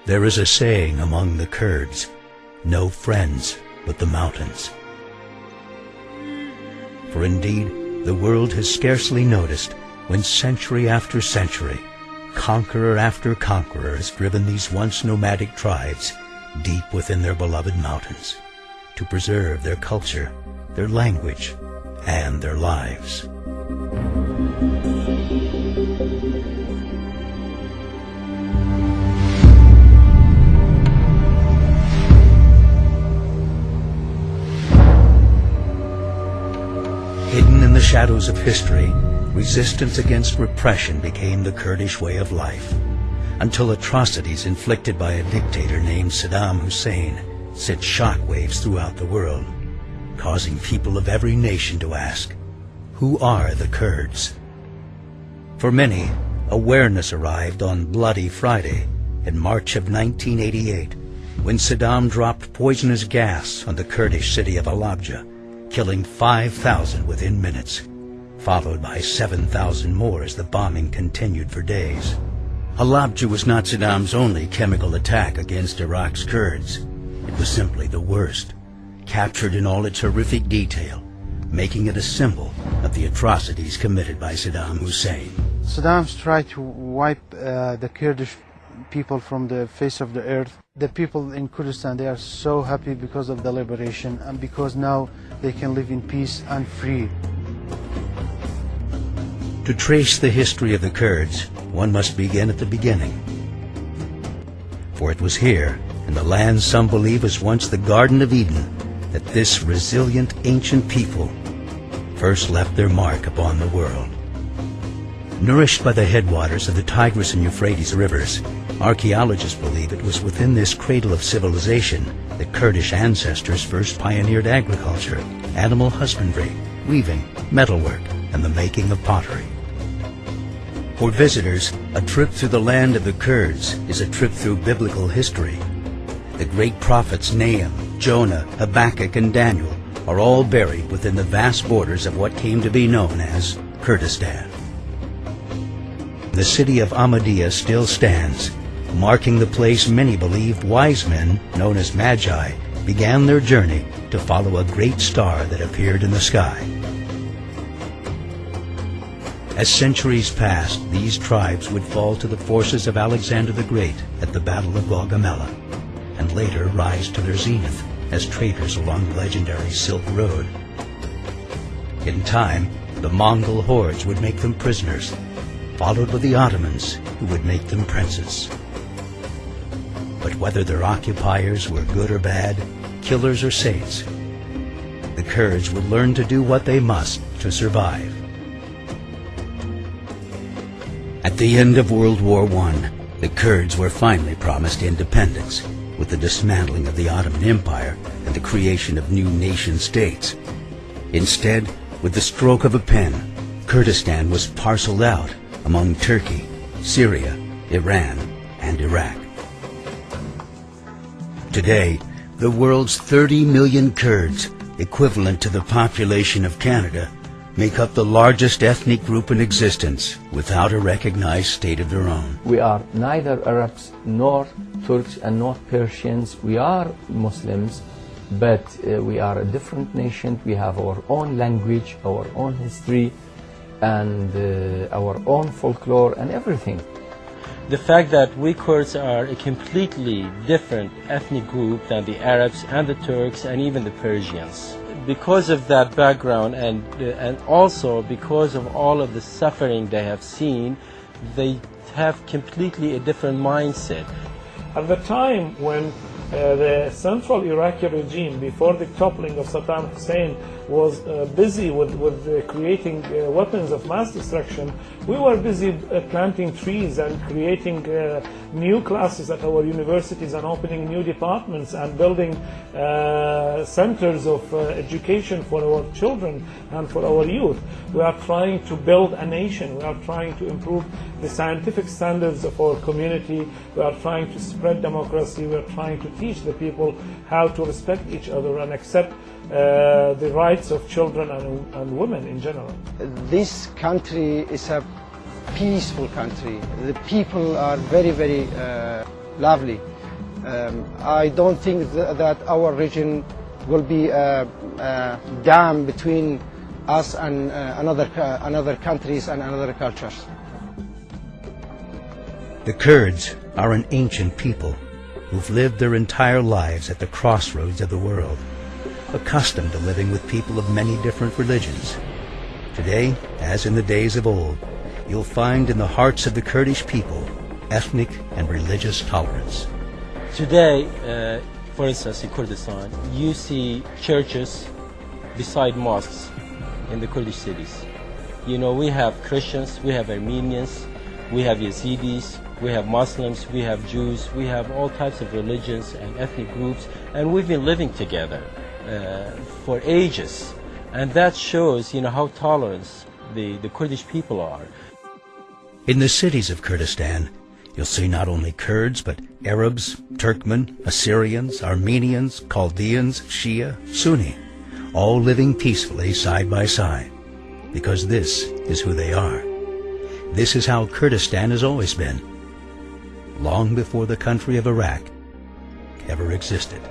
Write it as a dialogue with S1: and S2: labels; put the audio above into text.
S1: There is a saying among the Kurds, no friends but the mountains. For indeed, the world has scarcely noticed when century after century, conqueror after conqueror has driven these once nomadic tribes deep within their beloved mountains to preserve their culture, their language, and their lives. Hidden in the shadows of history, resistance against repression became the Kurdish way of life, until atrocities inflicted by a dictator named Saddam Hussein sent shockwaves throughout the world, causing people of every nation to ask, who are the Kurds? For many, awareness arrived on Bloody Friday in March of 1988, when Saddam dropped poisonous gas on the Kurdish city of Halabja, killing 5,000 within minutes, followed by 7,000 more as the bombing continued for days. Halabja was not Saddam's only chemical attack against Iraq's Kurds. It was simply the worst, captured in all its horrific detail, making it a symbol of the atrocities committed by Saddam Hussein.
S2: Saddam's tried to wipe the Kurdish people from the face of the earth. The people in Kurdistan, they are so happy because of the liberation and because now they can live in peace and free.
S1: To trace the history of the Kurds, one must begin at the beginning. For it was here, in the land some believe was once the Garden of Eden, that this resilient ancient people first left their mark upon the world. Nourished by the headwaters of the Tigris and Euphrates rivers, archaeologists believe it was within this cradle of civilization that Kurdish ancestors first pioneered agriculture, animal husbandry, weaving, metalwork, and the making of pottery. For visitors, a trip through the land of the Kurds is a trip through biblical history. The great prophets Nahum, Jonah, Habakkuk, and Daniel are all buried within the vast borders of what came to be known as Kurdistan. The city of Ahmadiyya still stands, marking the place many believed wise men, known as Magi, began their journey to follow a great star that appeared in the sky. As centuries passed, these tribes would fall to the forces of Alexander the Great at the Battle of Gaugamela, and later rise to their zenith as traders along the legendary Silk Road. In time, the Mongol hordes would make them prisoners, followed by the Ottomans, who would make them princes. But whether their occupiers were good or bad, killers or saints, the Kurds would learn to do what they must to survive. At the end of World War I, the Kurds were finally promised independence, with the dismantling of the Ottoman Empire and the creation of new nation-states. Instead, with the stroke of a pen, Kurdistan was parceled out among Turkey, Syria, Iran, and Iraq. Today, the world's 30 million Kurds, equivalent to the population of Canada, make up the largest ethnic group in existence without a recognized state of their own.
S3: We are neither Arabs nor Turks and not Persians. We are Muslims, but we are a different nation. We have our own language, our own history, and our own folklore and everything.
S4: The fact that we Kurds are a completely different ethnic group than the Arabs and the Turks and even the Persians. Because of that background and also because of all of the suffering they have seen, they have completely a different mindset.
S5: At the time when the central Iraqi regime, before the toppling of Saddam Hussein, was busy with creating weapons of mass destruction, we were busy planting trees and creating new classes at our universities and opening new departments and building centers of education for our children and for our youth. We are trying to build a nation. We are trying to improve the scientific standards of our community. We are trying to spread democracy. We are trying to teach the people how to respect each other and accept the rights of children and women in general.
S2: This country is a peaceful country. The people are very, very lovely.
S6: I don't think that our region will be a dam between us and another countries and another cultures.
S1: The Kurds are an ancient people who've lived their entire lives at the crossroads of the world, accustomed to living with people of many different religions. Today, as in the days of old, you'll find in the hearts of the Kurdish people ethnic and religious tolerance.
S4: Today, for instance, in Kurdistan, you see churches beside mosques in the Kurdish cities. You know, we have Christians, we have Armenians, we have Yazidis, we have Muslims, we have Jews, we have all types of religions and ethnic groups, and we've been living together for ages. And that shows, you know, how tolerant the Kurdish people are.
S1: In the cities of Kurdistan, you'll see not only Kurds, but Arabs, Turkmen, Assyrians, Armenians, Chaldeans, Shia, Sunni, all living peacefully side by side, because this is who they are. This is how Kurdistan has always been, long before the country of Iraq ever existed.